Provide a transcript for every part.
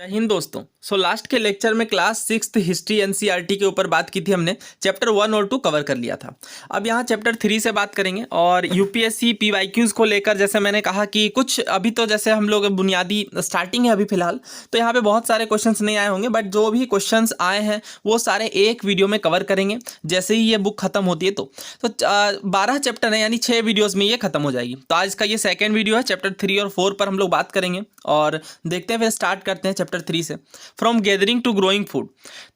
जय हिंद दोस्तों। लास्ट के लेक्चर में क्लास सिक्स्थ हिस्ट्री एनसीईआरटी के ऊपर बात की थी हमने। चैप्टर 1 और 2 कवर कर लिया था। अब यहाँ चैप्टर 3 से बात करेंगे और यूपीएससी पीवाईक्यूज को लेकर जैसे मैंने कहा कि कुछ अभी तो जैसे हम लोग बुनियादी स्टार्टिंग है अभी फिलहाल, तो यहाँ पे बहुत सारे क्वेश्चंस नहीं आए होंगे, बट जो भी क्वेश्चंस आए हैं वो सारे एक वीडियो में कवर करेंगे जैसे ही ये बुक खत्म होती है। तो 12 चैप्टर है यानी 6 वीडियोज़ में ये खत्म हो जाएगी। तो आज का ये सेकेंड वीडियो है, चैप्टर 3 और 4 पर हम लोग बात करेंगे और देखते हैं। फिर स्टार्ट करते हैं चैप्टर 3 से, from gathering to growing food.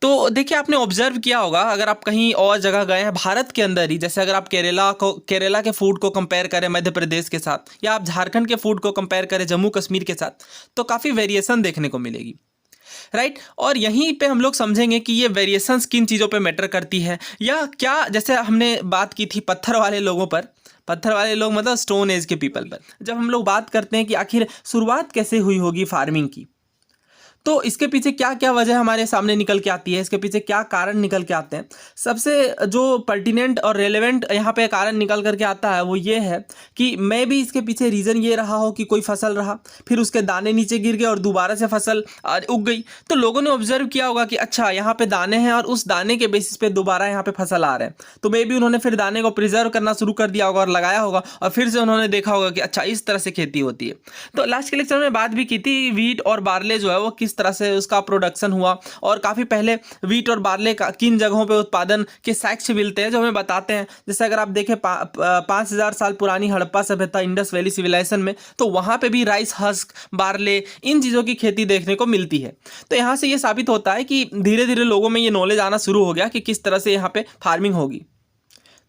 तो देखिए, आपने ऑब्जर्व किया होगा अगर आप कहीं और जगह गए हैं भारत के अंदर ही, जैसे अगर आप केरला के फूड को कंपेयर करें मध्य प्रदेश के साथ, या आप झारखंड के फूड को कंपेयर करें जम्मू कश्मीर के साथ, तो काफ़ी वेरिएशन देखने को मिलेगी, राइट। और यहीं पे हम लोग समझेंगे कि ये वेरिएशंस किन चीज़ों पे मैटर करती है या क्या। जैसे हमने बात की थी पत्थर वाले लोगों पर, पत्थर वाले लोग मतलब स्टोन एज के पीपल पर। जब हम लोग बात करते हैं कि आखिर शुरुआत कैसे हुई होगी फार्मिंग की, तो इसके पीछे क्या क्या वजह हमारे सामने निकल के आती है, इसके पीछे क्या कारण निकल के आते हैं। सबसे जो पर्टिनेंट और रेलेवेंट यहाँ पे कारण निकल करके आता है वो ये है कि मे भी इसके पीछे रीज़न ये रहा हो कि कोई फसल रहा, फिर उसके दाने नीचे गिर गए और दोबारा से फसल उग गई। तो लोगों ने ऑब्जर्व किया होगा कि अच्छा यहाँ पे दाने हैं और उस दाने के बेसिस पे दोबारा यहाँ पे फसल आ रहे हैं, तो मे भी उन्होंने फिर दाने को प्रिजर्व करना शुरू कर दिया होगा और लगाया होगा, और फिर से उन्होंने देखा होगा कि अच्छा इस तरह से खेती होती है। तो लास्ट के लेक्चर में बात भी की थी वीट और बार्ले जो है वो किस तरह से उसका प्रोडक्शन हुआ, और काफ़ी पहले वीट और बार्ले का किन जगहों पे उत्पादन के साक्ष्य मिलते हैं जो हमें बताते हैं। जैसे अगर आप देखें 5000 साल पुरानी हड़प्पा सभ्यता इंडस वैली सिविलाइजेशन में, तो वहाँ पे भी राइस हस्क, बार्ले, इन चीज़ों की खेती देखने को मिलती है। तो यहाँ से ये साबित होता है कि धीरे धीरे लोगों में ये नॉलेज आना शुरू हो गया कि किस तरह से यहाँ पे फार्मिंग होगी।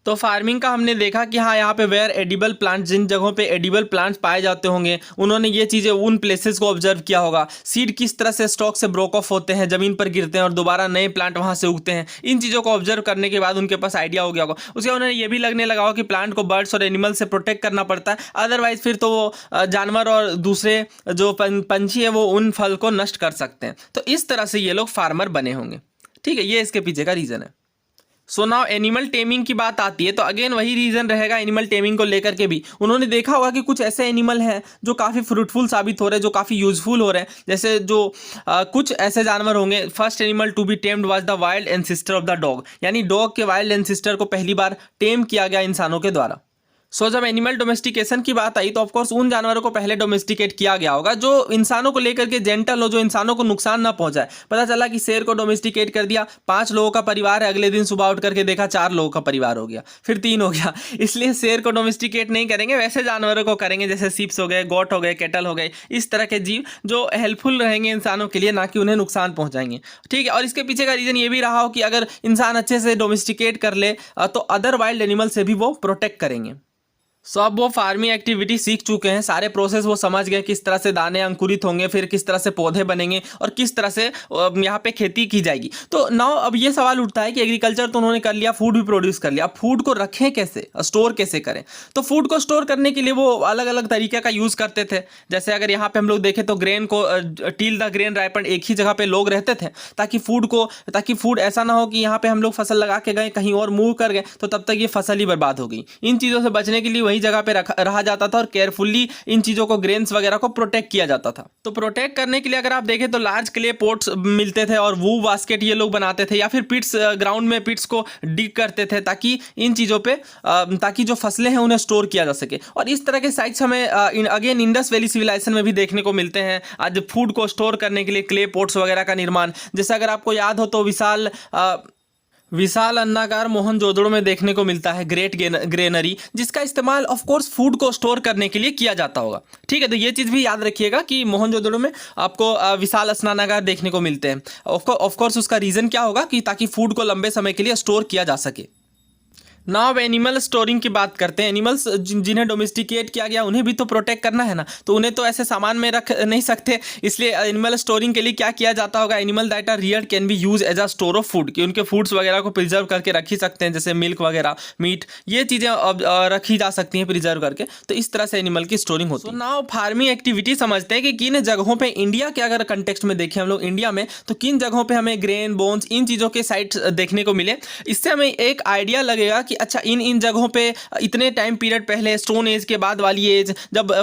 तो फार्मिंग का हमने देखा कि हाँ, यहाँ पे वेयर एडिबल प्लांट, जिन जगहों पे एडिबल प्लांट्स पाए जाते होंगे उन्होंने ये चीज़ें उन प्लेसेस को ऑब्जर्व किया होगा। सीड किस तरह से स्टॉक से ब्रोक ऑफ होते हैं, ज़मीन पर गिरते हैं और दोबारा नए प्लांट वहाँ से उगते हैं। इन चीज़ों को ऑब्जर्व करने के बाद उनके पास आइडिया हो गया होगा। उसके उन्हें ये भी लगने लगा हो कि प्लांट को बर्ड्स और एनिमल से प्रोटेक्ट करना पड़ता है, अदरवाइज फिर तो वो जानवर और दूसरे जो पंछी है वो उन फल को नष्ट कर सकते हैं। तो इस तरह से ये लोग फार्मर बने होंगे, ठीक है। ये इसके पीछे का रीज़न है। सो नाउ एनिमल टेमिंग की बात आती है तो अगेन वही रीज़न रहेगा एनिमल टेमिंग को लेकर के भी। उन्होंने देखा होगा कि कुछ ऐसे एनिमल हैं जो काफ़ी फ्रूटफुल साबित हो रहे हैं, जो काफ़ी यूजफुल हो रहे हैं। जैसे जो कुछ ऐसे जानवर होंगे। First animal to be tamed was the wild ancestor of the dog, यानी डॉग के वाइल्ड एंसेस्टर को पहली बार टेम किया गया इंसानों के द्वारा। जब एनिमल डोमेस्टिकेशन की बात आई तो ऑफकोर्स उन जानवरों को पहले डोमेस्टिकेट किया गया होगा जो इंसानों को लेकर के जेंटल हो, जो इंसानों को नुकसान ना पहुंचाए। पता चला कि शेर को डोमेस्टिकेट कर दिया, 5 लोगों का परिवार है, अगले दिन सुबह उठ करके देखा 4 लोगों का परिवार हो गया, फिर 3 हो गया। इसलिए शेर को डोमेस्टिकेट नहीं करेंगे, वैसे जानवरों को करेंगे जैसे सीप्स हो गए, गोट हो गए, कैटल हो गए, इस तरह के जीव जो हेल्पफुल रहेंगे इंसानों के लिए, ना कि उन्हें नुकसान पहुंचाएंगे, ठीक है। और इसके पीछे का रीज़न ये भी रहा हो कि अगर इंसान अच्छे से डोमेस्टिकेट कर ले तो अदर वाइल्ड एनिमल से भी वो प्रोटेक्ट करेंगे। अब वो फार्मिंग एक्टिविटी सीख चुके हैं, सारे प्रोसेस वो समझ गए, किस तरह से दाने अंकुरित होंगे, फिर किस तरह से पौधे बनेंगे और किस तरह से यहाँ पे खेती की जाएगी। तो नाउ अब ये सवाल उठता है कि एग्रीकल्चर तो उन्होंने कर लिया, फूड भी प्रोड्यूस कर लिया, अब फूड को रखें कैसे, स्टोर कैसे करें। तो फूड को स्टोर करने के लिए वो अलग अलग तरीके का यूज़ करते थे। जैसे अगर यहाँ पे हम लोग देखें तो ग्रेन को टिल द ग्रेन राइपन, एक ही जगह पे लोग रहते थे ताकि फूड ऐसा ना हो कि यहाँ पे हम लोग फसल लगा के गए कहीं और मूव कर गए तो तब तक ये फसल ही बर्बाद हो गई। इन चीज़ों से बचने के लिए वही जगह पे रहा जाता था और केयरफुली इन चीज़ों को, ग्रेन्स वगैरह को प्रोटेक्ट किया जाता था। तो प्रोटेक्ट करने के लिए अगर आप देखें तो लार्ज क्ले पॉट्स मिलते थे और वू बास्केट ये लोग बनाते थे, या फिर पिट्स, ग्राउंड में पिट्स को डिग करते थे ताकि इन चीज़ों पे ताकि जो फसलें हैं उन्हें स्टोर किया जा सके। और इस तरह के साइट्स हमें अगेन इंडस वैली सिविलाइजेशन में भी देखने को मिलते हैं। आज फूड को स्टोर करने के लिए क्ले पॉट्स वगैरह का निर्माण, जैसे अगर आपको याद हो तो विशाल अन्नाकार मोहनजोदड़ो में देखने को मिलता है ग्रेट ग्रेनरी, जिसका इस्तेमाल ऑफ कोर्स फूड को स्टोर करने के लिए किया जाता होगा, ठीक है। तो ये चीज़ भी याद रखिएगा कि मोहनजोदड़ो में आपको विशाल स्नानागार देखने को मिलते हैं। ऑफ कोर्स उसका रीज़न क्या होगा कि ताकि फूड को लंबे समय के लिए स्टोर किया जा सके। नाउ अब एनिमल स्टोरिंग की बात करते हैं। एनिमल्स जिन्हें डोमेस्टिकेट किया गया उन्हें भी तो प्रोटेक्ट करना है ना, तो उन्हें तो ऐसे सामान में रख नहीं सकते, इसलिए एनिमल स्टोरिंग के लिए क्या किया जाता होगा, animal that are reared can be use as a store of food, कि उनके फूड्स वगैरह को प्रिजर्व करके रख ही सकते हैं, जैसे मिल्क वगैरह, मीट, ये चीज़ें रखी जा सकती हैं प्रिजर्व करके। तो इस तरह से एनिमल की स्टोरिंग होती है। नाउ फार्मिंग एक्टिविटी समझते हैं कि किन जगहों पर इंडिया के अगर कंटेक्स्ट में देखें हम लोग इंडिया में, तो किन जगहों पर हमें ग्रेन, बोन्स, इन चीज़ों के साइट्स देखने को मिले। इससे हमें एक आइडिया लगेगा कि अच्छा इन इन जगहों पे इतने टाइम पीरियड पहले, स्टोन एज के बाद वाली एज, जब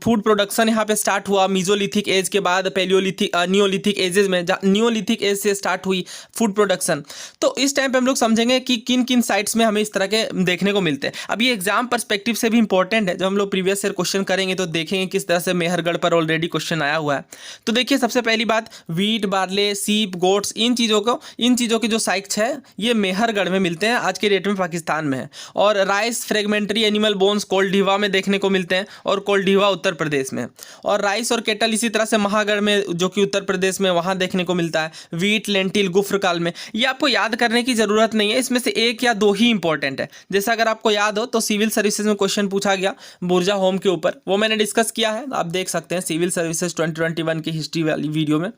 फूड प्रोडक्शन यहाँ पे स्टार्ट हुआ, मीजोलिथिक एज के बाद पैलियोलिथिक नियोलिथिक एजेस में, नियोलिथिक एज से स्टार्ट हुई फूड प्रोडक्शन। तो इस टाइम पे हम लोग समझेंगे कि किन किन साइट्स में हमें इस तरह के देखने को मिलते हैं। अब ये एग्जाम पर्सपेक्टिव से भी इंपॉर्टेंट है, जब हम लोग प्रीवियस ईयर क्वेश्चन करेंगे तो देखेंगे किस तरह से मेहरगढ़ पर ऑलरेडी क्वेश्चन आया हुआ है। तो देखिए सबसे पहली बात, वीट, बार्ले, सीप, गोट्स, इन चीज़ों के जो साइट्स है ये मेहरगढ़ में मिलते हैं, आज के डेट में पाकिस्तान में है। और राइस फ्रेगमेंट्री एनिमल बोन्स कोल्डिवा में देखने को मिलते हैं, और कोल्डिवा उत्तर प्रदेश में। और राइस और केटल इसी तरह से महागढ़ में, जो कि उत्तर प्रदेश में, वहाँ देखने को मिलता है। वीट, लेंटिल, गुफ्रकाल में। ये आपको याद करने की ज़रूरत नहीं है, इसमें से एक या दो ही इंपॉर्टेंट है। जैसे अगर आपको याद हो तो सिविल सर्विसेज में क्वेश्चन पूछा गया बुर्जा होम के ऊपर, वो मैंने डिस्कस किया है, आप देख सकते हैं सिविल सर्विसेज 2021 की हिस्ट्री वाली वीडियो में।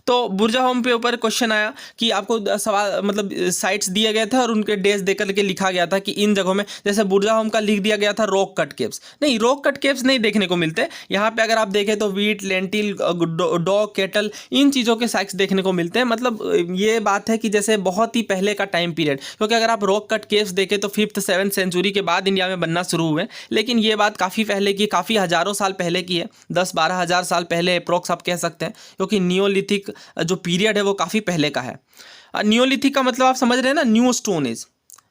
तो बुर्जा होम के ऊपर क्वेश्चन आया कि आपको सवाल मतलब साइट्स दिए गए थे और उनके डेज देकर के लिखा गया था कि इन जगहों में, जैसे बुर्जा होम का लिख दिया गया था रॉक कट केव्स। नहीं, रॉक कट केव्स नहीं देखने को मिलते यहाँ पे। अगर आप देखें तो वीट, लेंटिल, डॉग, केटल, इन चीज़ों के साइट्स देखने को मिलते हैं। मतलब ये बात है कि जैसे बहुत ही पहले का टाइम पीरियड, क्योंकि अगर आप रॉक कट केव्स देखें तो 5th 7th सेंचुरी के बाद इंडिया में बनना शुरू हुए, लेकिन ये बात काफ़ी पहले की, काफ़ी हज़ारों साल पहले की है, 10-12 हज़ार साल पहले अप्रोक्स आप कह सकते हैं, क्योंकि नियोलिथिक जो पीरियड है वो काफ़ी पहले का है। नियोलिथिक का मतलब आप समझ रहे हैं ना, न्यू स्टोन एज,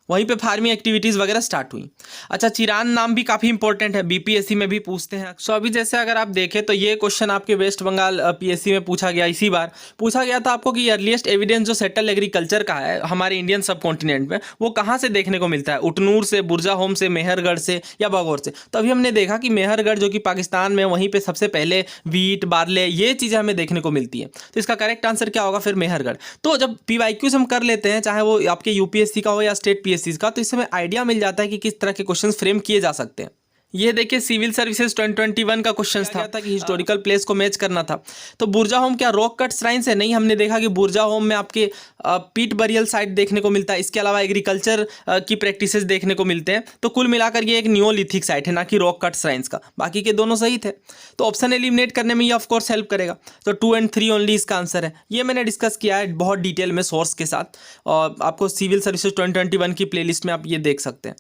वहीं पे फार्मिंग एक्टिविटीज़ वगैरह स्टार्ट हुई। अच्छा, चिरान नाम भी काफ़ी इंपॉर्टेंट है, बीपीएससी में भी पूछते हैं। सो अभी जैसे अगर आप देखें तो ये क्वेश्चन आपके वेस्ट बंगाल पीएससी में पूछा गया, इसी बार पूछा गया था आपको कि अर्लीस्ट एविडेंस जो सेटल एग्रीकल्चर का है हमारे इंडियन सब कॉन्टिनेंट में, वो कहाँ से देखने को मिलता है, उटनूर से, बुर्जा होम से, मेहरगढ़ से या बागौर से। तो अभी हमने देखा कि मेहरगढ़ जो कि पाकिस्तान में, वहीं पर सबसे पहले वीट, बार्ले, ये चीज़ें हमें देखने को मिलती है। तो इसका करेक्ट आंसर क्या होगा फिर? मेहरगढ़। तो जब PYQs हम कर लेते हैं, चाहे वो आपके यूपीएससी का हो या स्टेट PSCs का, तो इसमें आइडिया मिल जाता है कि किस तरह के क्वेश्चंस फ्रेम किए जा सकते हैं। ये देखिए सिविल सर्विसेज 2021 का क्वेश्चन था कि हिस्टोरिकल प्लेस को मैच करना था। तो बुर्जा होम क्या रॉक कट श्राइन्स है? नहीं, हमने देखा कि बुर्जा होम में आपके पीट बरियल साइट देखने को मिलता है, इसके अलावा एग्रीकल्चर की प्रैक्टिसेस देखने को मिलते हैं। तो कुल मिलाकर ये एक नियोलिथिक साइट है, ना कि रॉक कट श्राइन्स का। बाकी के दोनों सही थे, तो ऑप्शन एलिमिनेट करने में ये ऑफकोर्स हेल्प करेगा। तो 2 और 3 ओनली इसका आंसर है। ये मैंने डिस्कस किया है बहुत डिटेल में सोर्स के साथ, और आपको सिविल सर्विसेज 2021 की प्लेलिस्ट में आप ये देख सकते हैं।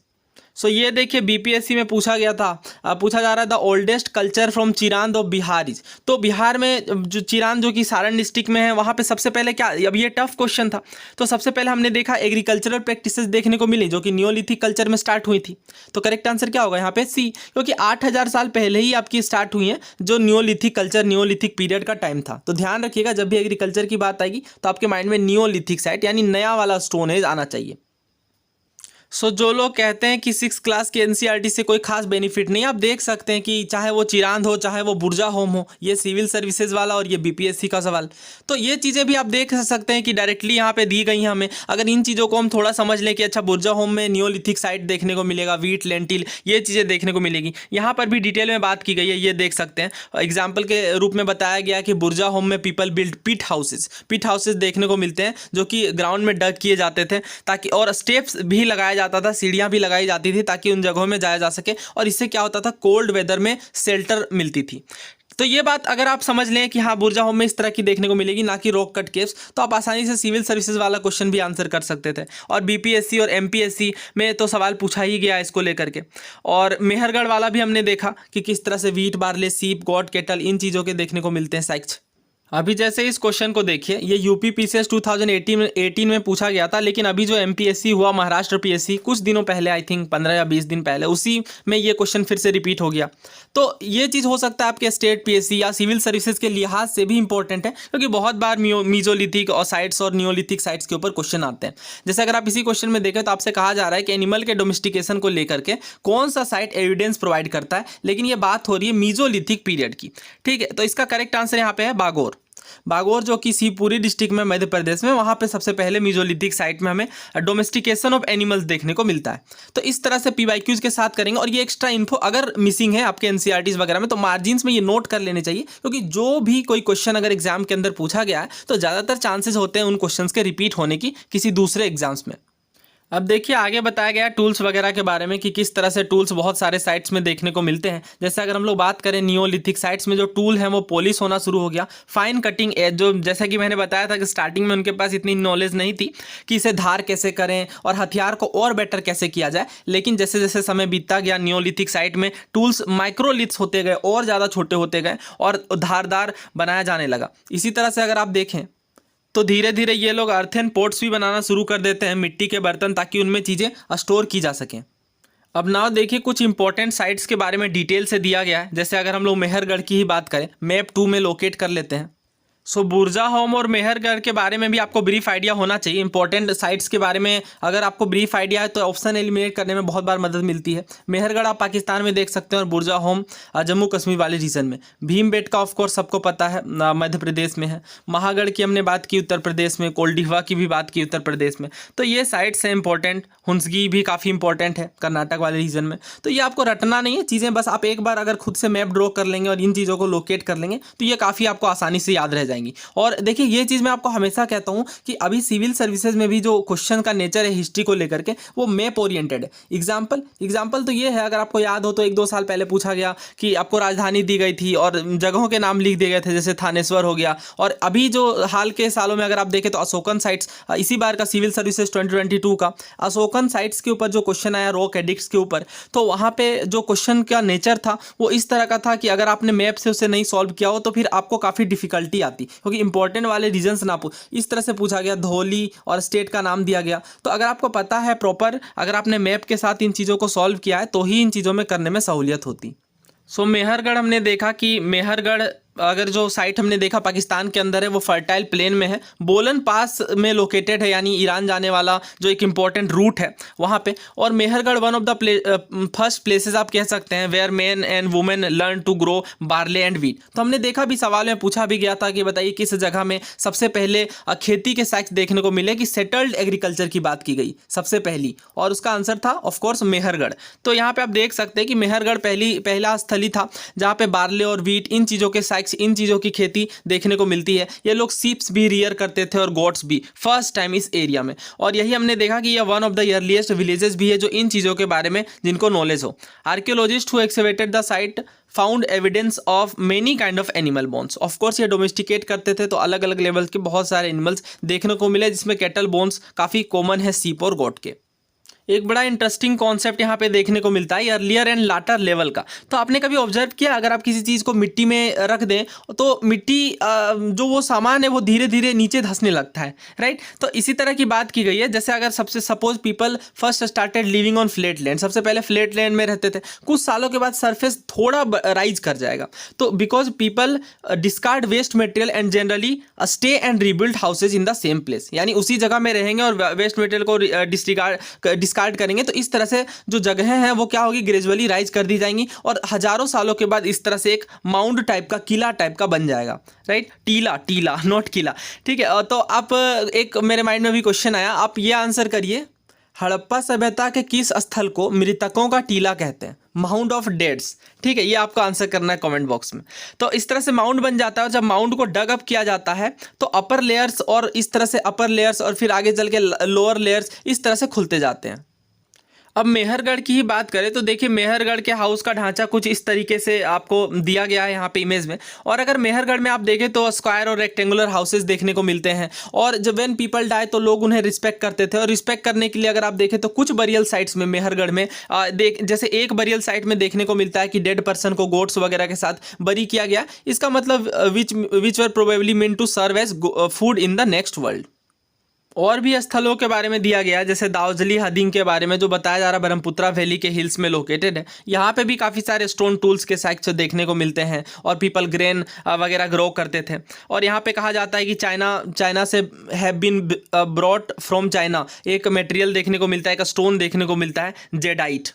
सो ये देखिए बीपीएससी में पूछा गया था, पूछा जा रहा था oldest culture from Chirand of Bihar is. तो बिहार में जो चिरांद जो कि सारण डिस्ट्रिक्ट में है, वहाँ पे सबसे पहले क्या, अब ये टफ क्वेश्चन था। तो सबसे पहले हमने देखा एग्रीकल्चरल प्रैक्टिसेस देखने को मिली, जो कि नियोलिथिक कल्चर में स्टार्ट हुई थी। तो करेक्ट आंसर क्या होगा यहाँ पे? सी, क्योंकि 8000 साल पहले ही आपकी स्टार्ट हुई है जो नियोलिथिक कल्चर, नियोलिथिक पीरियड का टाइम था। तो ध्यान रखिएगा जब भी एग्रीकल्चर की बात आएगी तो आपके माइंड में नियोलिथिक साइट यानी नया वाला स्टोन एज आना चाहिए। सो जो लोग कहते हैं कि 6th क्लास के एनसीईआरटी से कोई खास बेनिफिट नहीं, आप देख सकते हैं कि चाहे वो चिरांद हो, चाहे वो बुर्जा होम हो, ये सिविल सर्विसेज वाला और ये बीपीएससी का सवाल, तो ये चीज़ें भी आप देख सकते हैं कि डायरेक्टली यहाँ पे दी गई हैं हमें। अगर इन चीज़ों को हम थोड़ा समझ लें कि अच्छा बुर्जा होम में नियोलिथिक साइट देखने को मिलेगा, वीट, लेंटिल, ये चीज़ें देखने को मिलेगी। यहाँ पर भी डिटेल में बात की गई है, ये देख सकते हैं। एग्जाम्पल के रूप में बताया गया कि बुर्जा होम में पीपल बिल्ड पिट हाउसेज देखने को मिलते हैं, जो कि ग्राउंड में डग किए जाते थे, ताकि और स्टेप्स भी लगाया जाता था, सीढ़ियां भी लगाई जाती थी ताकि उन जगहों में जाया जा सके, और इससे क्या होता था, कोल्ड वेदर में शेल्टर मिलती थी। तो ये बात अगर आप समझ लें कि हाँ बुर्जा होम में इस तरह की देखने को मिलेगी, ना कि रॉक कट केव्स, तो आप आसानी से सिविल सर्विसेज वाला क्वेश्चन भी आंसर कर सकते थे। और बीपीएससी और एमपीएससी में तो सवाल पूछा ही गया इसको लेकर के। और मेहरगढ़ वाला भी हमने देखा कि किस तरह से वीट, बार्ले, सीप, गॉट, केटल, इन चीज़ों के देखने को मिलते हैं साइट्स। अभी जैसे इस क्वेश्चन को देखिए, ये यूपी पीसीएस 2018 में पूछा गया था, लेकिन अभी जो एमपीएससी हुआ, महाराष्ट्र पीएससी, कुछ दिनों पहले, आई थिंक 15 या 20 दिन पहले, उसी में ये क्वेश्चन फिर से रिपीट हो गया। तो ये चीज़ हो सकता है आपके स्टेट पीएससी या सिविल सर्विसेज के लिहाज से भी इंपॉर्टेंट है, क्योंकि बहुत बार मीजोलिथिक और साइट्स और नियोलिथिक साइट्स के ऊपर क्वेश्चन आते हैं। जैसे अगर आप इसी क्वेश्चन में देखें तो आपसे कहा जा रहा है कि एनिमल के डोमेस्टिकेशन को लेकर के कौन सा साइट एविडेंस प्रोवाइड करता है, लेकिन ये बात हो रही है मीजोलिथिक पीरियड की। ठीक है, तो इसका करेक्ट आंसर यहाँ पे है बागौर, जो कि शिवपुरी डिस्ट्रिक्ट में, मध्य प्रदेश में, वहाँ पे सबसे पहले मीजोलिथिक साइट में हमें डोमेस्टिकेशन ऑफ एनिमल्स देखने को मिलता है। तो इस तरह से पीवाईक्यूज के साथ करेंगे। और ये एक्स्ट्रा इन्फो अगर मिसिंग है आपके एनसीईआरटीज वगैरह में, तो मार्जिन्स में ये नोट कर लेने चाहिए, क्योंकि जो भी कोई क्वेश्चन अगर एग्जाम के अंदर पूछा गया है तो ज़्यादातर चांसेस होते हैं उन क्वेश्चंस के रिपीट होने की किसी दूसरे एग्जाम्स में। अब देखिए आगे बताया गया टूल्स वगैरह के बारे में कि किस तरह से टूल्स बहुत सारे साइट्स में देखने को मिलते हैं। जैसे अगर हम लोग बात करें नियोलिथिक साइट्स में जो टूल है वो पॉलिश होना शुरू हो गया। फाइन कटिंग एज, जो जैसा कि मैंने बताया था कि स्टार्टिंग में उनके पास इतनी नॉलेज नहीं थी कि इसे धार कैसे करें और हथियार को और बेटर कैसे किया जाए, लेकिन जैसे जैसे समय बीतता गया नियोलिथिक साइट में टूल्स माइक्रोलिथ्स होते गए और ज़्यादा छोटे होते गए और धारदार बनाया जाने लगा। इसी तरह से अगर आप देखें तो धीरे धीरे ये लोग अर्थेन पोट्स भी बनाना शुरू कर देते हैं, मिट्टी के बर्तन, ताकि उनमें चीज़ें स्टोर की जा सकें। अब नाउ देखिए कुछ इंपॉर्टेंट साइट्स के बारे में डिटेल से दिया गया है। जैसे अगर हम लोग मेहरगढ़ की ही बात करें, मैप 2 में लोकेट कर लेते हैं। सो बुरजाहोम और मेहरगढ़ के बारे में भी आपको ब्रीफ आइडिया होना चाहिए। इंपॉर्टेंट साइट्स के बारे में अगर आपको ब्रीफ आइडिया है तो ऑप्शन एलिमिनेट करने में बहुत बार मदद मिलती है। मेहरगढ़ आप पाकिस्तान में देख सकते हैं और बुरजाहोम जम्मू कश्मीर वाले रीजन में। भीमबेटका ऑफ कोर्स सबको पता है, मध्य प्रदेश में है। महागढ़ की हमने बात की उत्तर प्रदेश में, कोल्डिहवा की भी बात की उत्तर प्रदेश में। तो ये साइट्स हैं इंपॉर्टेंट। हुंसगी भी काफ़ी इंपॉर्टेंट है कर्नाटक वाले रीजन में। तो ये आपको रटना नहीं है चीज़ें, बस आप एक बार अगर खुद से मैप ड्रॉ कर लेंगे और इन चीज़ों को लोकेट कर लेंगे तो ये काफ़ी आपको आसानी से याद रह जाएंगी। और देखिए ये चीज़ मैं आपको हमेशा कहता हूँ कि अभी सिविल सर्विसेज में भी जो क्वेश्चन का नेचर है हिस्ट्री को लेकर के, वो मैप ओरिएंटेड है। एग्जाम्पल तो ये है, अगर आपको याद हो तो 1-2 साल पहले पूछा गया कि आपको राजधानी दी गई थी और जगहों के नाम लिख दिए गए थे, जैसे थानेश्वर हो गया। और अभी जो हाल के सालों में अगर आप देखें तो अशोकन साइट्स, इसी बार का सिविल सर्विसेज 2022 का अशोकन साइट्स के ऊपर जो क्वेश्चन आया रॉक एडिक्ट्स के ऊपर, तो वहाँ पे जो क्वेश्चन का नेचर था वो इस तरह का था कि अगर आपने मैप से उसे नहीं सॉल्व किया हो तो फिर आपको काफ़ी डिफिकल्टी आती, क्योंकि इंपॉर्टेंट वाले रीजन्स ना इस तरह से पूछा गया, धौली और स्टेट का नाम दिया गया। तो अगर आपको पता है प्रॉपर, अगर आपने मैप के साथ इन चीज़ों को सॉल्व किया है तो ही इन चीज़ों में करने में सहूलियत होती। सो मेहरगढ़ हमने देखा कि मेहरगढ़ अगर जो साइट हमने देखा पाकिस्तान के अंदर है वो फर्टाइल प्लेन में है, बोलन पास में लोकेटेड है, यानी ईरान जाने वाला जो एक इंपॉर्टेंट रूट है वहाँ पे। और Mehrgarh one of the first places आप कह सकते हैं where men and women learn to grow barley and wheat. तो हमने देखा भी, सवाल में पूछा भी गया था कि बताइए किस जगह में सबसे पहले खेती के साइट्स देखने को मिले कि सेटल्ड एग्रीकल्चर की बात की गई सबसे पहली, और उसका आंसर था ऑफकोर्स मेहरगढ़। तो यहाँ पे आप देख सकते हैं कि मेहरगढ़ पहला स्थली था जहाँ पे बार्ले और वीट, इन चीज़ों के साइट्स, इन चीज़ों की खेती देखने को मिलती है। ये लोग सीप्स भी रियर करते थे और गोट्स भी फर्स्ट टाइम इस एरिया में। और यही हमने देखा कि यह one of the earliest villages भी है जो इन चीज़ों के बारे में जिनको नॉलेज हो। Archaeologist who excavated the site found evidence of many kind of animal bones. Of course ये डोमेस्टिकेट करते थे तो अलग अलग लेवल के बहुत सारे एनिमल्स देखने को मिले, जिसमें कैटल बोन्स काफ़ी कॉमन है सीप और गोट के। एक बड़ा इंटरेस्टिंग कॉन्सेप्ट यहाँ पे देखने को मिलता है अर्लियर एंड लाटर लेवल का। तो आपने कभी ऑब्जर्व किया, अगर आप किसी चीज़ को मिट्टी में रख दें तो मिट्टी जो वो सामान है वो धीरे धीरे नीचे धंसने लगता है, राइट। तो इसी तरह की बात की गई है। जैसे अगर सबसे suppose people first started living on flat land, सबसे पहले फ्लैट लैंड में रहते थे, कुछ सालों के बाद सरफेस थोड़ा राइज कर जाएगा। तो because people discard waste material and generally stay and rebuild houses in the same place, यानी उसी जगह में रहेंगे और वेस्ट मटेरियल को डिस्कार्ड करेंगे। तो इस तरह से जो जगह हैं वो क्या होगी, ग्रेजुअली राइज कर दी जाएंगी और हजारों सालों के बाद इस तरह से एक माउंड टाइप का, किला टाइप का बन जाएगा, राइट। टीला नॉट किला, ठीक है। तो आप एक मेरे माइंड में भी क्वेश्चन आया, आप ये आंसर करिए, हड़प्पा सभ्यता के किस स्थल को मृतकों का टीला कहते हैं? माउंड ऑफ डेड्स, ठीक है। ये आपको आंसर करना है कमेंट बॉक्स में। तो इस तरह से माउंड बन जाता है। जब माउंड को डग अप किया जाता है तो अपर लेयर्स और इस तरह से अपर लेयर्स और फिर आगे चल के लोअर लेयर्स इस तरह से खुलते जाते हैं। अब मेहरगढ़ की ही बात करें तो देखिए मेहरगढ़ के हाउस का ढांचा कुछ इस तरीके से आपको दिया गया है यहाँ पे इमेज में। और अगर मेहरगढ़ में आप देखें तो स्क्वायर और रेक्टेंगुलर हाउसेस देखने को मिलते हैं। और जब व्हेन पीपल डाई तो लोग उन्हें रिस्पेक्ट करते थे। और रिस्पेक्ट करने के लिए अगर आप देखें तो कुछ बरियल साइट्स में मेहरगढ़ में जैसे एक बरियल साइट में देखने को मिलता है कि डेड पर्सन को गोट्स वगैरह के साथ बरी किया गया। इसका मतलब which were probably mean to serve as food in the next world. और भी स्थलों के बारे में दिया गया है, जैसे दाउजली हदिंग के बारे में जो बताया जा रहा है ब्रह्मपुत्रा वैली के हिल्स में लोकेटेड है। यहाँ पे भी काफ़ी सारे स्टोन टूल्स के साइट्स देखने को मिलते हैं और पीपल ग्रेन वगैरह ग्रो करते थे। और यहाँ पे कहा जाता है कि चाइना से have been brought from China एक मटेरियल देखने को मिलता है, एक स्टोन देखने को मिलता है, जेडाइट।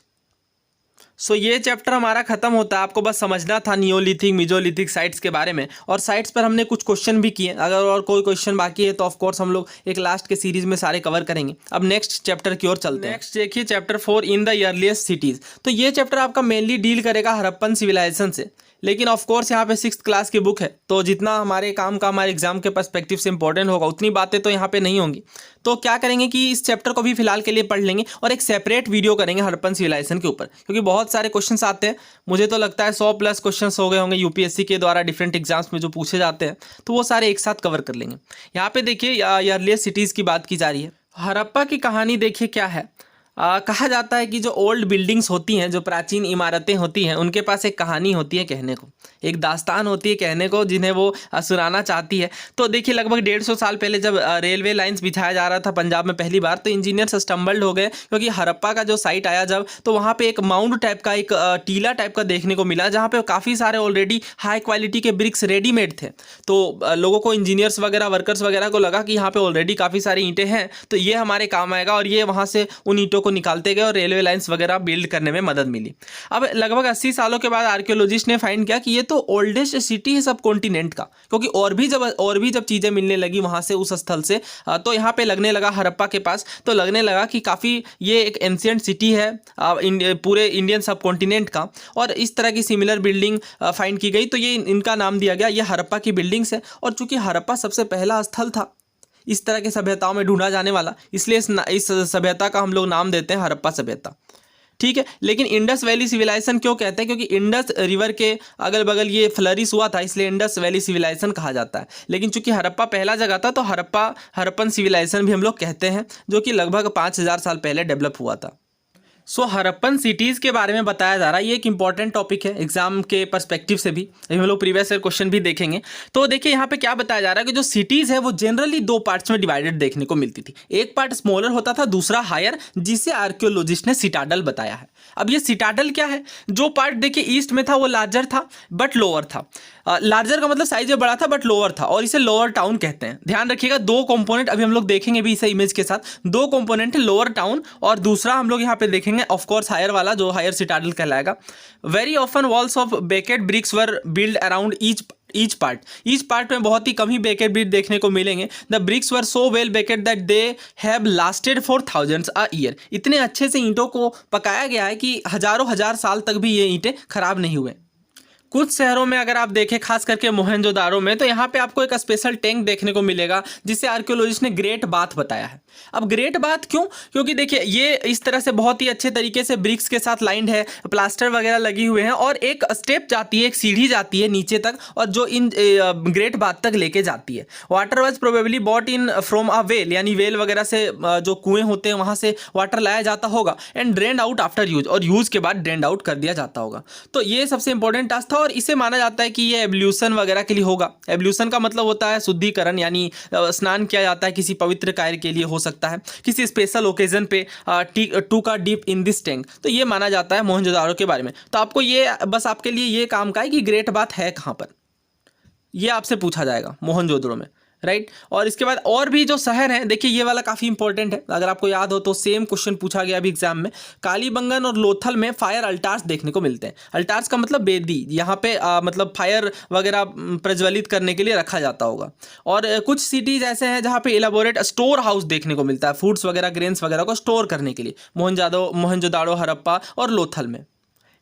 सो ये चैप्टर हमारा खत्म होता है। आपको बस समझना था नियोलिथिक मेसोलिथिक साइट्स के बारे में। और साइट्स पर हमने कुछ क्वेश्चन भी किए। अगर और कोई क्वेश्चन बाकी है तो ऑफ कोर्स हम लोग एक लास्ट के सीरीज में सारे कवर करेंगे। अब नेक्स्ट चैप्टर की ओर चलते हैं। नेक्स्ट देखिए chapter 4 in the earliest cities. तो ये चैप्टर आपका मेनली डील करेगा हड़प्पन सिविलाइजेशन से। लेकिन ऑफ कोर्स यहाँ पे 6th क्लास की बुक है, तो जितना हमारे काम का हमारे एग्जाम के पर्सपेक्टिव से इंपॉर्टेंट होगा उतनी बातें तो यहाँ पे नहीं होंगी। तो क्या करेंगे कि इस चैप्टर को भी फिलहाल के लिए पढ़ लेंगे और एक सेपरेट वीडियो करेंगे हड़प्पन सिविलाइजेशन के ऊपर, क्योंकि बहुत सारे क्वेश्चंस आते हैं। मुझे तो लगता है 100+ क्वेश्चंस हो गए होंगे यूपीएससी के द्वारा डिफरेंट एग्जाम्स में जो पूछे जाते हैं, तो वो सारे एक साथ कवर कर लेंगे। यहाँ पे देखिए अर्लीस्ट सिटीज़ की बात की जा रही है। हड़प्पा की कहानी देखिए क्या है। कहा जाता है कि जो ओल्ड बिल्डिंग्स होती हैं, जो प्राचीन इमारतें होती हैं, उनके पास एक कहानी होती है कहने को, एक दास्तान होती है कहने को, जिन्हें वो सुनाना चाहती है। तो देखिए लगभग 150 साल पहले जब रेलवे लाइंस बिछाया जा रहा था पंजाब में पहली बार, तो इंजीनियर्स स्टम्बल्ड हो गए, क्योंकि हड़प्पा का जो साइट आया जब, तो वहाँ पे एक माउंड टाइप का, एक टीला टाइप का देखने को मिला, जहाँ पे काफ़ी सारे ऑलरेडी हाई क्वालिटी के ब्रिक्स रेडीमेड थे। तो लोगों को, इंजीनियर्स वगैरह, वर्कर्स वगैरह को लगा कि यहाँ पे ऑलरेडी काफ़ी सारी ईंटें हैं, तो ये हमारे काम आएगा, और ये वहाँ से उन ईंटों को निकालते गए और रेलवे लाइंस वगैरह बिल्ड करने में मदद मिली। अब लगभग 80 सालों के बाद आर्कियोलॉजिस्ट ने फाइंड किया कि ये तो ओल्डेस्ट सिटी है सब कॉन्टिनेंट का, क्योंकि और भी जब चीज़ें मिलने लगी वहाँ से, उस स्थल से, तो यहाँ पे लगने लगा हड़प्पा के पास, तो लगने लगा कि काफ़ी ये एक एंशिएंट सिटी है पूरे इंडियन सब कॉन्टिनेंट का। और इस तरह की सिमिलर बिल्डिंग फाइंड की गई, तो ये इनका नाम दिया गया, ये हड़प्पा की बिल्डिंग्स है। और चूंकि हड़प्पा सबसे पहला स्थल था इस तरह के सभ्यताओं में ढूंढा जाने वाला, इसलिए इस सभ्यता का हम लोग नाम देते हैं हड़प्पा सभ्यता, ठीक है। लेकिन इंडस वैली सिविलाइजेशन क्यों कहते हैं? क्योंकि इंडस रिवर के अगल बगल ये फ्लरिश हुआ था, इसलिए इंडस वैली सिविलाइजेशन कहा जाता है। लेकिन चूंकि हड़प्पा पहला जगह था, तो हड़प्पन सिविलाइजेशन भी हम लोग कहते हैं, जो कि लगभग 5000 साल पहले डेवलप हुआ था। सो हड़प्पन सिटीज़ के बारे में बताया जा रहा है। ये एक इंपॉर्टेंट टॉपिक है एग्जाम के पर्सपेक्टिव से भी, हम लोग प्रीवियस ईयर क्वेश्चन भी देखेंगे। तो देखिए यहाँ पे क्या बताया जा रहा है कि जो सिटीज़ है वो जनरली 2 पार्ट्स में डिवाइडेड देखने को मिलती थी। एक पार्ट स्मॉलर होता था, दूसरा हायर, जिसे आर्कियोलॉजिस्ट ने सिटाडल बताया है। अब ये सिटाडल क्या है? जो पार्ट देखिए ईस्ट में था वो लार्जर था बट लोअर था। लार्जर का मतलब साइज में बड़ा था बट लोअर था, और इसे लोअर टाउन कहते हैं। ध्यान रखिएगा, 2 कंपोनेंट अभी हम लोग देखेंगे भी इसे इमेज के साथ। 2 कंपोनेंट है, लोअर टाउन और दूसरा हम लोग यहाँ पे देखेंगे ऑफ कोर्स हायर वाला, जो हायर सिटाडल कहलाएगा। Very often walls of baked bricks were built around each part में बहुत ही कम ही बेकेड ब्रिक देखने को मिलेंगे। The bricks were so well baked that they have lasted for thousands a year. इतने अच्छे से ईंटों को पकाया गया है कि हजारों हजार साल तक भी ये ईंटें खराब नहीं हुए। कुछ शहरों में अगर आप देखें, खास करके मोहनजोदारो में, तो यहाँ पे आपको एक स्पेशल टैंक देखने को मिलेगा, जिसे आर्कियोलॉजिस्ट ने ग्रेट बाथ बताया है। अब ग्रेट बाथ क्यों? क्योंकि देखिए ये इस तरह से बहुत ही अच्छे तरीके से ब्रिक्स के साथ लाइंड है, प्लास्टर वगैरह लगी हुए हैं, और एक स्टेप जाती है, एक सीढ़ी जाती है नीचे तक, और जो इन ग्रेट बाथ तक लेके जाती है। Water was probably bought in from a well, यानी वेल वगैरह से जो कुएं होते हैं वहाँ से वाटर लाया जाता होगा, and drained out after use, और यूज के बाद ड्रेन्ड आउट कर दिया जाता होगा। तो ये सबसे इंपॉर्टेंट टास्क था, और इसे माना जाता है कि ये एब्ल्यूशन वगैरह के लिए होगा। एब्ल्यूशन का मतलब होता है शुद्धिकरण, यानी स्नान किया जाता है किसी पवित्र कार्य के लिए, हो सकता है किसी स्पेशल ओकेजन पे, टू का डीप इन दिस टैंक। तो ये माना जाता है मोहनजोदारो के बारे में। तो आपको ये बस आपके लिए ये काम का है कि ग्रेट बाथ है कहाँ पर, ये आपसे पूछा जाएगा मोहनजोदड़ो में, राइट। और इसके बाद और भी जो शहर हैं, देखिए ये वाला काफ़ी इंपॉर्टेंट है, अगर आपको याद हो तो सेम क्वेश्चन पूछा गया अभी एग्जाम में। कालीबंगन और लोथल में फायर अल्टार्स देखने को मिलते हैं। अल्टार्स का मतलब बेदी, यहाँ पे मतलब फायर वगैरह प्रज्वलित करने के लिए रखा जाता होगा। और कुछ सिटीज़ ऐसे हैं जहाँ पे इलाबोरेट स्टोर हाउस देखने को मिलता है, फूड्स वगैरह, ग्रेन्स वगैरह को स्टोर करने के लिए, मोहनजोदाड़ो, हड़प्पा और लोथल में।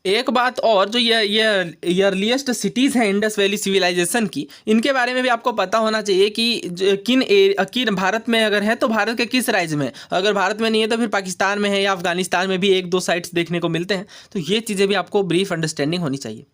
एक बात और, जो ये अर्लीस्ट सिटीज़ हैं इंडस वैली सिविलाइजेशन की, इनके बारे में भी आपको पता होना चाहिए कि किन भारत में अगर है तो भारत के किस राज्य में, अगर भारत में नहीं है तो फिर पाकिस्तान में है या अफगानिस्तान में भी 1-2 साइट्स देखने को मिलते हैं। तो ये चीज़ें भी आपको ब्रीफ अंडरस्टैंडिंग होनी चाहिए।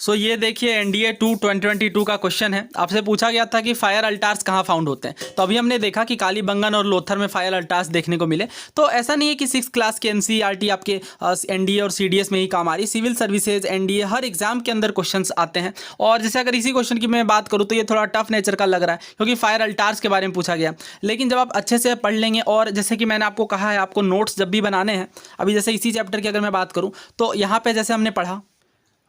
सो ये देखिए NDA 2 2022 का क्वेश्चन है। आपसे पूछा गया था कि फायर अल्टार्स कहाँ फाउंड होते हैं, तो अभी हमने देखा कि कालीबंगन और लोथर में फायर अल्टार्स देखने को मिले। तो ऐसा नहीं है कि 6th क्लास के NCERT आपके NDA और CDS में ही काम आ रही, सिविल सर्विसेज, NDA, हर एग्जाम के अंदर क्वेश्चंस आते हैं। और जैसे अगर इसी क्वेश्चन की मैं बात करूँ तो ये थोड़ा टफ नेचर का लग रहा है, क्योंकि फायर अल्टार्स के बारे में पूछा गया। लेकिन जब आप अच्छे से पढ़ लेंगे, और जैसे कि मैंने आपको कहा है आपको नोट्स जब भी बनाने हैं, अभी जैसे इसी चैप्टर की अगर मैं बात करूँ तो यहाँ पर जैसे हमने पढ़ा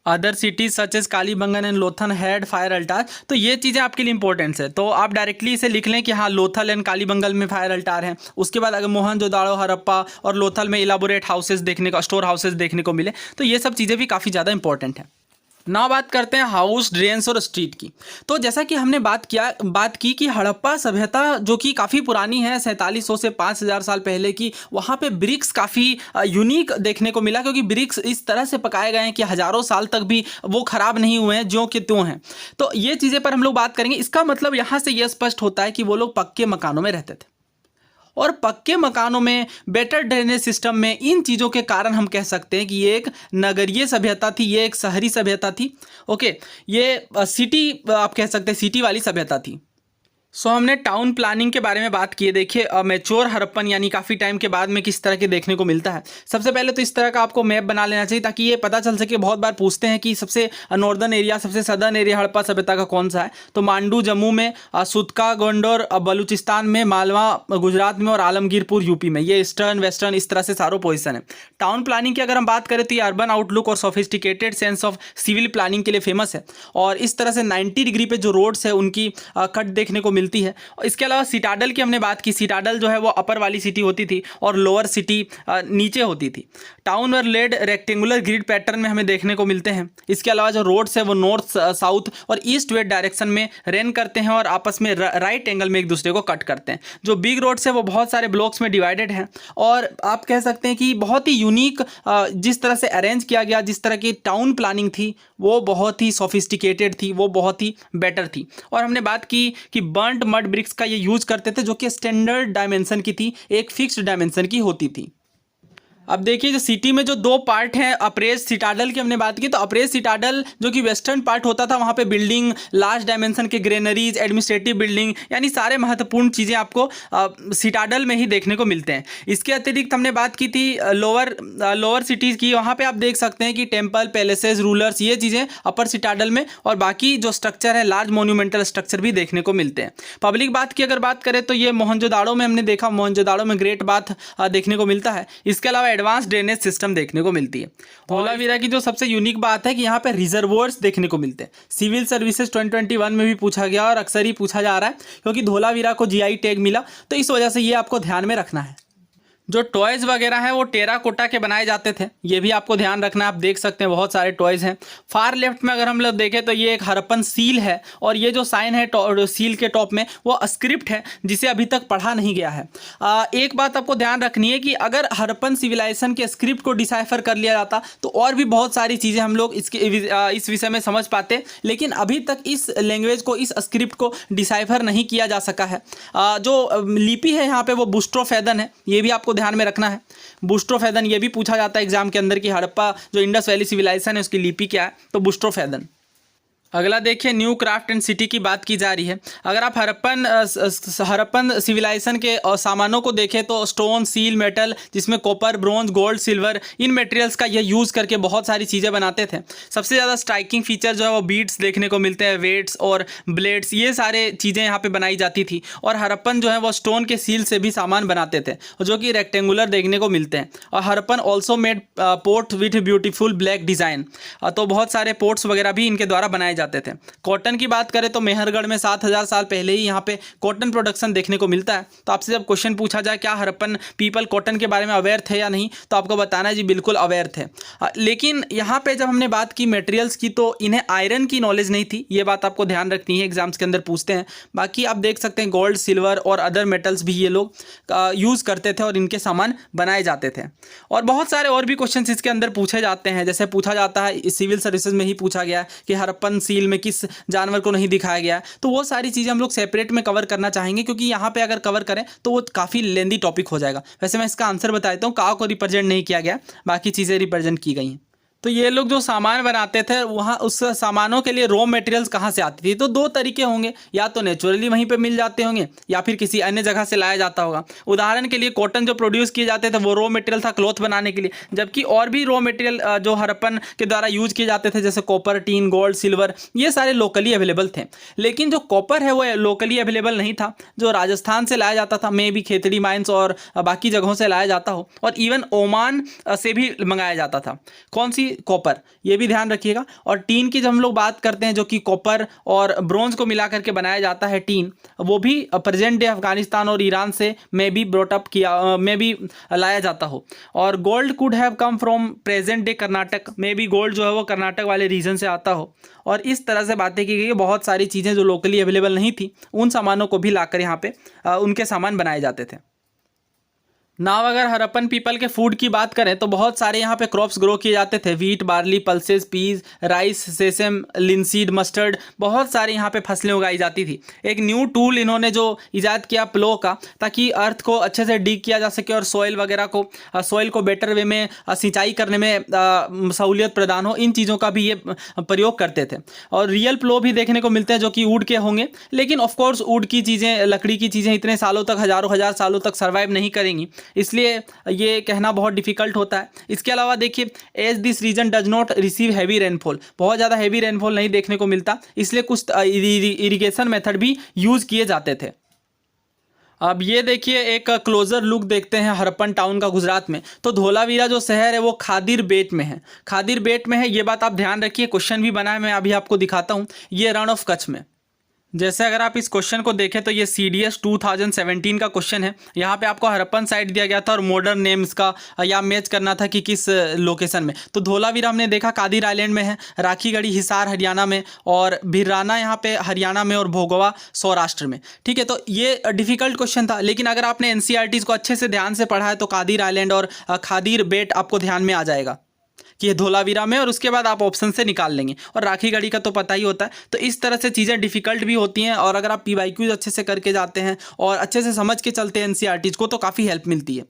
other cities such as Kalibangan and Lothal had fire altar, तो ये चीज़ें आपके लिए इंपॉर्टेंट है। तो आप डायरेक्टली इसे लिख लें कि हाँ लोथल एंड कालीबंगन में फायर अल्टार हैं। उसके बाद अगर मोहनजोदाड़ो, हड़प्पा और लोथल में इलाबोरेट हाउसेज देखने को, स्टोर हाउसेज देखने को मिले, तो ये सब चीज़ें भी काफ़ी ज़्यादा इंपॉर्टेंट हैं। ना बात करते हैं हाउस, ड्रेन्स और स्ट्रीट की। तो जैसा कि हमने बात की कि हड़प्पा सभ्यता जो कि काफ़ी पुरानी है, 4700 से 5000 साल पहले की, वहाँ पे ब्रिक्स काफ़ी यूनिक देखने को मिला, क्योंकि ब्रिक्स इस तरह से पकाए गए हैं कि हज़ारों साल तक भी वो ख़राब नहीं हुए हैं, ज्यों के त्यों हैं। तो ये चीज़ें पर हम लोग बात करेंगे। इसका मतलब यहाँ से यह स्पष्ट होता है कि वो लोग पक्के मकानों में रहते थे, और पक्के मकानों में, बेटर ड्रेनेज सिस्टम में, इन चीज़ों के कारण हम कह सकते हैं कि ये एक नगरीय सभ्यता थी, ये एक शहरी सभ्यता थी। ओके, ये सिटी, आप कह सकते हैं सिटी वाली सभ्यता थी। सो हमने टाउन प्लानिंग के बारे में बात की है। देखिए मैच्योर हड़प्पन यानी काफ़ी टाइम के बाद में किस तरह के देखने को मिलता है। सबसे पहले तो इस तरह का आपको मैप बना लेना चाहिए, ताकि ये पता चल सके। बहुत बार पूछते हैं कि सबसे नॉर्दर्न एरिया, सबसे सदर्न एरिया हड़प्पा सभ्यता का कौन सा है। तो मांडू जम्मू में, सुतका गोंडोर बलूचिस्तान में, मालवा गुजरात में और आलमगीरपुर यूपी में। ये ईस्टर्न वेस्टर्न इस तरह से सारों पोजिशन है। टाउन प्लानिंग की अगर हम बात करें तो ये अर्बन आउटलुक और sophisticated sense of civil planning के लिए फेमस है, और इस तरह से 90 डिग्री पे जो रोड्स है उनकी कट देखने को मिलती है। इसके अलावा सिटाडल की हमने बात की। सिटाडल जो है वो अपर वाली सिटी होती थी और लोअर सिटी नीचे होती थी। टाउन और लेड रेक्टेंगुलर ग्रिड पैटर्न में हमें देखने को मिलते हैं। इसके अलावा जो रोड्स है वो नॉर्थ साउथ और ईस्ट वेस्ट डायरेक्शन में रन करते हैं और आपस में राइट एंगल में एक दूसरे को कट करते हैं। जो बिग रोड्स है वो बहुत सारे ब्लॉक्स में डिवाइडेड हैं, और आप कह सकते हैं कि बहुत ही यूनिक जिस तरह से अरेंज किया गया, जिस तरह की टाउन प्लानिंग थी वो बहुत ही सोफिस्टिकेटेड थी, वो बहुत ही बेटर थी। और हमने बात की कि बर्न्ड मड ब्रिक्स का ये यूज करते थे, जो कि स्टैंडर्ड डायमेंशन की थी, एक फिक्स्ड डायमेंशन की होती थी। अब देखिए जो सिटी में जो दो पार्ट हैं, अप्रेज सिटाडल की हमने बात की। तो अप्रेज सिटाडल जो कि वेस्टर्न पार्ट होता था, वहाँ पे बिल्डिंग, लार्ज डायमेंशन के ग्रेनरीज, एडमिनिस्ट्रेटिव बिल्डिंग, यानी सारे महत्वपूर्ण चीज़ें आपको सिटाडल में ही देखने को मिलते हैं। इसके अतिरिक्त हमने बात की थी लोअर सिटीज़ की। वहाँ पे आप देख सकते हैं कि टेम्पल, पैलेसेस, रूलर्स, ये चीज़ें अपर सिटाडल में, और बाकी जो स्ट्रक्चर है लार्ज मोन्यूमेंटल स्ट्रक्चर भी देखने को मिलते हैं। पब्लिक बात की अगर बात करें तो ये मोहनजोदाड़ो में हमने देखा, मोहनजोदाड़ो में ग्रेट बाथ देखने को मिलता है। इसके अलावा एडवांस ड्रेनेज सिस्टम देखने को मिलती है। धोलावीरा की जो सबसे यूनिक बात है कि यहाँ पे रिजर्वोयर्स देखने को मिलते हैं। सिविल सर्विसेज 2021 में भी पूछा गया और अक्सर ही पूछा जा रहा है, क्योंकि धोलावीरा को जीआई टैग मिला, तो इस वजह से ये आपको ध्यान में रखना है। जो टॉयज़ वगैरह हैं वो टेराकोटा के बनाए जाते थे, ये भी आपको ध्यान रखना है। आप देख सकते हैं बहुत सारे टॉयज़ हैं। फार लेफ्ट में अगर हम लोग देखें तो ये एक हड़प्पन सील है, और ये जो साइन है सील के टॉप में वो स्क्रिप्ट है, जिसे अभी तक पढ़ा नहीं गया है। एक बात आपको ध्यान रखनी है कि अगर हड़प्पन सिविलाइजेशन के स्क्रिप्ट को डिसाइफर कर लिया जाता तो और भी बहुत सारी चीज़ें हम लोग इस विषय में समझ पाते, लेकिन अभी तक इस लैंग्वेज को, इस स्क्रिप्ट को डिसाइफर नहीं किया जा सका है। जो लिपि है यहाँ पे वो बुस्ट्रोफेदन है, ये भी आपको ध्यान में रखना है। बुस्ट्रोफेदन ये भी पूछा जाता है एग्जाम के अंदर कि हड़प्पा जो इंडस वैली सिविलाइजेशन है उसकी लिपि क्या है, तो बुस्ट्रोफेदन। अगला देखिए न्यू क्राफ्ट एंड सिटी की बात की जा रही है। अगर आप हड़प्पन सिविलाइजेशन के सामानों को देखें तो स्टोन, सील, मेटल, जिसमें कॉपर, ब्रोंज, गोल्ड, सिल्वर, इन मटेरियल्स का यह यूज़ करके बहुत सारी चीज़ें बनाते थे। सबसे ज़्यादा स्ट्राइकिंग फीचर जो है वो बीड्स देखने को मिलते हैं, वेट्स और ब्लेड्स, ये सारे चीज़ें यहाँ पे बनाई जाती थी। और हड़प्पन जो है वो स्टोन के सील से भी सामान बनाते थे, जो कि रेक्टेंगुलर देखने को मिलते हैं। और Harappan also made port with beautiful black design, तो बहुत सारे पोर्ट्स वगैरह भी इनके द्वारा बनाए जाते थे। कॉटन की बात करें तो मेहरगढ़ में 7000 साल पहले ही यहाँ पे कॉटन प्रोडक्शन देखने को मिलता है। तो आपसे जब क्वेश्चन पूछा जाए क्या हड़प्पन पीपल कॉटन के बारे में अवेयर थे या नहीं, तो आपको बताना है जी बिल्कुल अवेयर थे। लेकिन यहाँ पे जब हमने बात की मटेरियल्स की तो इन्हें आयरन की नॉलेज नहीं थी, ये बात आपको ध्यान रखनी है, एग्जाम्स के अंदर पूछते हैं। बाकी आप देख सकते हैं गोल्ड, सिल्वर और अदर मेटल्स भी ये लोग यूज़ करते थे और इनके सामान बनाए जाते थे। और बहुत सारे और भी क्वेश्चन इसके अंदर पूछे जाते हैं, जैसे पूछा जाता है सिविल सर्विसेज में ही पूछा गया कि हड़प्पन सील में किस जानवर को नहीं दिखाया गया, तो वो सारी चीज़ें हम लोग सेपरेट में कवर करना चाहेंगे, क्योंकि यहाँ पे अगर कवर करें तो वो काफ़ी लेंदी टॉपिक हो जाएगा। वैसे मैं इसका आंसर बता देता हूँ, काऊ को रिप्रेजेंट नहीं किया गया, बाकी चीज़ें रिप्रेजेंट की गई हैं। तो ये लोग जो सामान बनाते थे वहाँ उस सामानों के लिए रॉ मटेरियल्स कहाँ से आती थी, तो दो तरीके होंगे, या तो नेचुरली वहीं पे मिल जाते होंगे या फिर किसी अन्य जगह से लाया जाता होगा। उदाहरण के लिए कॉटन जो प्रोड्यूस किए जाते थे वो रॉ मटेरियल था क्लॉथ बनाने के लिए, जबकि और भी रॉ मटेरियल जो हड़प्पन के द्वारा यूज किए जाते थे जैसे कॉपर, टीन, गोल्ड, सिल्वर, ये सारे लोकली अवेलेबल थे। लेकिन जो कॉपर है वो लोकली अवेलेबल नहीं था, जो राजस्थान से लाया जाता था, मे भी खेतड़ी माइंस और बाकी जगहों से लाया जाता हो, और इवन ओमान से भी मंगाया जाता था। कौन सी कॉपर, ये भी ध्यान रखिएगा। और टीन की जब हम लोग बात करते हैं, जो कि कॉपर और ब्रॉन्ज को मिला करके बनाया जाता है टीन, वो भी प्रेजेंट डे अफगानिस्तान और ईरान से मे बी ब्रॉटअप किया, मे बी लाया जाता हो। और gold could have come from present day Karnataka, may be gold जो है वो कर्नाटक वाले रीजन से आता हो। और इस तरह से बातें की गई। बहुत सारी चीज़ें जो लोकली अवेलेबल नहीं थी, उन सामानों को भी लाकर यहाँ पे उनके सामान बनाए जाते थे। नाव अगर हरप्पन पीपल के फूड की बात करें तो बहुत सारे यहाँ पे क्रॉप्स ग्रो किए जाते थे। Wheat, barley, pulses, peas, rice, sesame, linseed, mustard, बहुत सारे यहाँ पे फसलें उगाई जाती थी। एक न्यू टूल इन्होंने जो इजाद किया प्लो का, ताकि अर्थ को अच्छे से डिग किया जा सके और सॉइल वगैरह को, सॉइल को बेटर वे में सिंचाई करने में सहूलियत प्रदान हो, इन चीज़ों का भी ये प्रयोग करते थे। और रियल प्लो भी देखने को मिलते हैं जो कि वुड के होंगे, लेकिन ऑफकोर्स वुड की चीज़ें, लकड़ी की चीज़ें इतने सालों तक, हज़ारों हजार सालों तक सर्वाइव नहीं करेंगी, इसलिए ये कहना बहुत डिफिकल्ट होता है। इसके अलावा देखिए, as this region does not receive heavy rainfall, बहुत ज़्यादा हैवी रेनफॉल नहीं देखने को मिलता, इसलिए कुछ इरिगेशन मेथड भी यूज़ किए जाते थे। अब ये देखिए, एक क्लोजर लुक देखते हैं हरप्पन टाउन का गुजरात में। तो धोलावीरा जो शहर है वो खादिर बेट में है, खादिर बेट में है, ये बात आप ध्यान रखिए। क्वेश्चन भी बना है, मैं अभी आपको दिखाता हूँ। ये रण ऑफ कच्छ में, जैसे अगर आप इस क्वेश्चन को देखें तो ये CDS 2017 का क्वेश्चन है। यहाँ पे आपको हरप्पन साइट दिया गया था और मॉडर्न नेम्स का या मैच करना था कि किस लोकेशन में। तो धोलावीरा हमने देखा कादिर आइलैंड में है, राखीगढ़ी हिसार हरियाणा में, और भिराना यहाँ पे हरियाणा में, और भोगवा सौराष्ट्र में। ठीक है, तो ये डिफिकल्ट क्वेश्चन था, लेकिन अगर आपने NCERTs को अच्छे से ध्यान से पढ़ा है तो कादिर आइलैंड और खादिर बेट आपको ध्यान में आ जाएगा कि ये धोलावीरा में, और उसके बाद आप ऑप्शन से निकाल लेंगे। और राखीगढ़ी का तो पता ही होता है। तो इस तरह से चीज़ें डिफिकल्ट भी होती हैं, और अगर आप PYQs अच्छे से करके जाते हैं और अच्छे से समझ के चलते हैं NCERTs को, तो काफ़ी हेल्प मिलती है।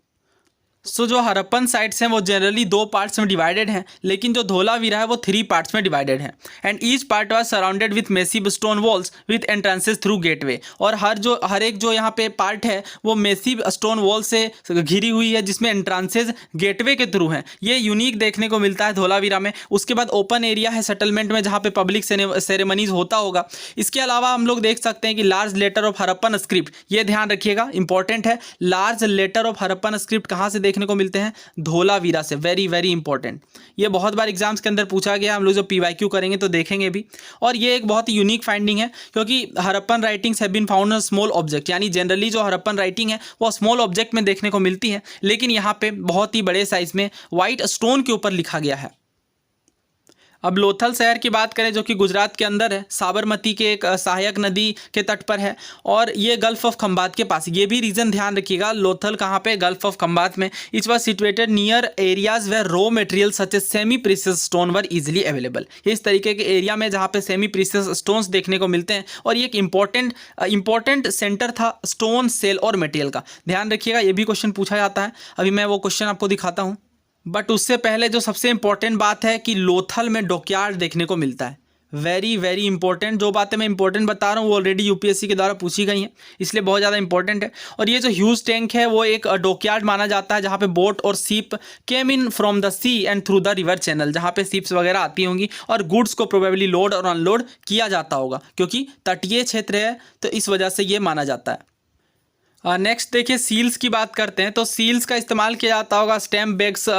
सो जो हरप्पन साइट्स हैं वो जनरली 2 पार्ट्स में डिवाइडेड हैं, लेकिन जो धोलावीरा है वो 3 पार्ट्स में डिवाइडेड है। And each part was surrounded with massive stone walls with entrances through gateway. और हर एक जो यहाँ पे पार्ट है वो मेसिव स्टोन वॉल से घिरी हुई है, जिसमें एंट्रांसेस गेटवे के थ्रू हैं। ये यूनिक देखने को मिलता है धोलावीरा में। उसके बाद ओपन एरिया है सेटलमेंट में, जहाँ पे पब्लिक सेरेमनीज होता होगा। इसके अलावा हम लोग देख सकते हैं कि large letter of Harappan script, ये ध्यान रखिएगा, इंपॉर्टेंट है। Large letter of Harappan script कहाँ से देखने को मिलते हैं? धोलावीरा से। वेरी वेरी इंपॉर्टेंट, ये बहुत बार एग्जाम्स के अंदर पूछा गया, हम लोग जो PYQ करेंगे तो देखेंगे भी। और ये एक बहुत ही यूनिक फाइंडिंग है, क्योंकि Harappan writings have been found on small object, यानी जनरली जो हरप्पन राइटिंग है वो स्मॉल ऑब्जेक्ट में देखने को मिलती है, लेकिन यहाँ पे बहुत ही बड़े साइज में व्हाइट स्टोन के ऊपर लिखा गया है। अब लोथल शहर की बात करें, जो कि गुजरात के अंदर है, साबरमती के एक सहायक नदी के तट पर है, और ये गल्फ ऑफ खंबात के पास। ये भी रीजन ध्यान रखिएगा, लोथल कहाँ पे? गल्फ ऑफ खंबात में। It was situated near areas where raw material such as semi precious stone were easily available. ये इस तरीके के एरिया में जहाँ पे सेमी प्रीशियस स्टोन्स देखने को मिलते हैं, और ये एक इंपॉर्टेंट सेंटर था स्टोन, सेल और मटेरियल का। ध्यान रखिएगा, ये भी क्वेश्चन पूछा जाता है। अभी मैं वो क्वेश्चन आपको दिखाता हूँ, बट उससे पहले जो सबसे इंपॉर्टेंट बात है कि लोथल में डॉकयार्ड देखने को मिलता है। वेरी वेरी इंपॉर्टेंट, जो बातें मैं इंपॉर्टेंट बता रहा हूँ वो ऑलरेडी UPSC के द्वारा पूछी गई हैं, इसलिए बहुत ज़्यादा इंपॉर्टेंट है। और ये जो ह्यूज टैंक है वो एक डॉकयार्ड माना जाता है, जहाँ पे बोट और ship came in from the sea and through the river channel, जहाँ पे शिप्स वगैरह आती होंगी और गुड्स को प्रोबेबली लोड और अनलोड किया जाता होगा, क्योंकि तटीय क्षेत्र है तो इस वजह से ये माना जाता है। नेक्स्ट देखिए, सील्स की बात करते हैं। तो सील्स का इस्तेमाल किया जाता होगा स्टैम्प बैग्स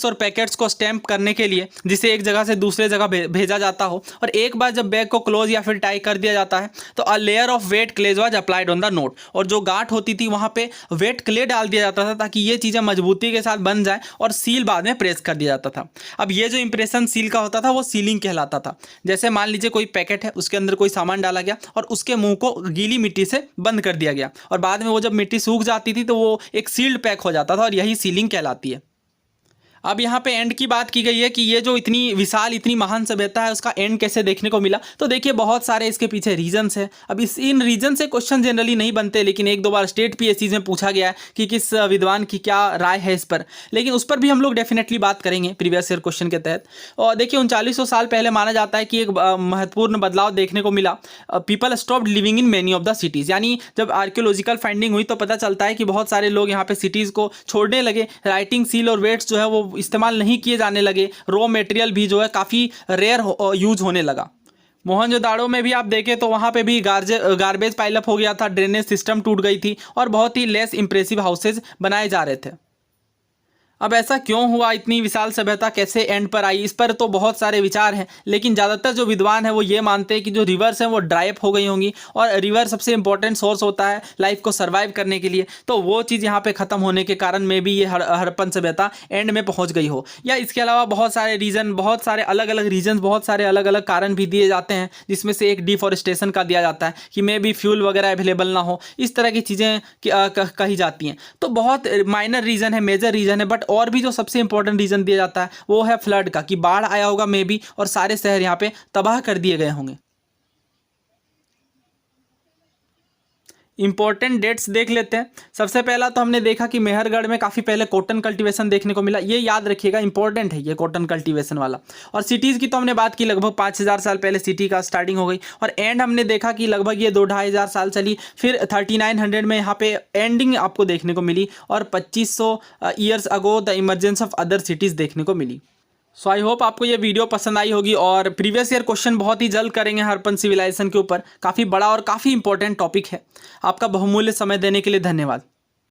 और पैकेट्स को स्टैम्प करने के लिए, जिसे एक जगह से दूसरे जगह भेजा जाता हो। और एक बार जब बैग को क्लोज या फिर टाई कर दिया जाता है तो a layer of weight clay was applied on the note, और जो गांठ होती थी वहाँ पे वेट क्ले डाल दिया जाता था, ताकि ये चीज़ें मजबूती के साथ बन जाए, और सील बाद में प्रेस कर दिया जाता था। अब ये जो इंप्रेशन सील का होता था वो सीलिंग कहलाता था। जैसे मान लीजिए कोई पैकेट है, उसके अंदर कोई सामान डाला गया और उसके मुंह को गीली मिट्टी से बंद कर दिया गया, और बाद में वो जब मिट्टी सूख जाती थी तो वो एक सील्ड पैक हो जाता था, और यही सीलिंग कहलाती है। अब यहाँ पे एंड की बात की गई है कि ये जो इतनी विशाल, इतनी महान सभ्यता है, उसका एंड कैसे देखने को मिला। तो देखिए, बहुत सारे इसके पीछे रीजन्स हैं। अब इन रीजन से क्वेश्चन जनरली नहीं बनते, लेकिन 1-2 बार स्टेट PSCs में पूछा गया है कि किस विद्वान की क्या राय है इस पर, लेकिन उस पर भी हम लोग डेफिनेटली बात करेंगे प्रीवियस ईयर क्वेश्चन के तहत। और देखिए, 3900 साल पहले माना जाता है कि एक महत्वपूर्ण बदलाव देखने को मिला। People stopped living in many of the cities, यानी जब आर्कियोलॉजिकल फाइंडिंग हुई तो पता चलता है कि बहुत सारे लोग यहाँ पे सिटीज़ को छोड़ने लगे। राइटिंग, सील और वेट्स जो है वो इस्तेमाल नहीं किए जाने लगे। रॉ मटेरियल भी जो है काफ़ी रेयर यूज होने लगा। मोहनजोदाड़ो में भी आप देखें तो वहाँ पे भी गार्बेज पाइलअप हो गया था, ड्रेनेज सिस्टम टूट गई थी, और बहुत ही लेस इंप्रेसिव हाउसेज बनाए जा रहे थे। अब ऐसा क्यों हुआ, इतनी विशाल सभ्यता कैसे एंड पर आई, इस पर तो बहुत सारे विचार हैं, लेकिन ज़्यादातर जो विद्वान हैं वो ये मानते हैं कि जो रिवर्स हैं वो ड्राई अप हो गई होंगी, और रिवर सबसे इंपॉर्टेंट सोर्स होता है लाइफ को सर्वाइव करने के लिए, तो वो चीज़ यहाँ पे ख़त्म होने के कारण में भी ये हड़प्पन सभ्यता एंड में पहुँच गई हो। या इसके अलावा बहुत सारे रीज़न, बहुत सारे अलग अलग रीजन, बहुत सारे अलग अलग कारण भी दिए जाते हैं, जिसमें से एक डिफॉरेस्टेशन का दिया जाता है कि मे बी फ्यूल वगैरह अवेलेबल ना हो, इस तरह की चीज़ें कही जाती हैं। तो बहुत माइनर रीज़न है, मेजर रीज़न है, बट और भी जो सबसे इंपॉर्टेंट रीज़न दिया जाता है वो है फ्लड का, कि बाढ़ आया होगा मे बी और सारे शहर यहाँ पे तबाह कर दिए गए होंगे। इंपॉर्टेंट डेट्स देख लेते हैं। सबसे पहला तो हमने देखा कि मेहरगढ़ में काफ़ी पहले कॉटन कल्टीवेशन देखने को मिला, ये याद रखिएगा, इंपॉर्टेंट है ये कॉटन कल्टीवेशन वाला। और सिटीज़ की तो हमने बात की, लगभग 5000 साल पहले सिटी का स्टार्टिंग हो गई, और एंड हमने देखा कि लगभग ये 2-2.5 साल चली, फिर 3900 में यहाँ पे एंडिंग आपको देखने को मिली, और 2500 years ago the emergence of other cities देखने को मिली। सो आई होप आपको ये वीडियो पसंद आई होगी, और प्रीवियस ईयर क्वेश्चन बहुत ही जल्द करेंगे हड़प्पन सिविलाइजेशन के ऊपर, काफ़ी बड़ा और काफ़ी इंपॉर्टेंट टॉपिक है। आपका बहुमूल्य समय देने के लिए धन्यवाद।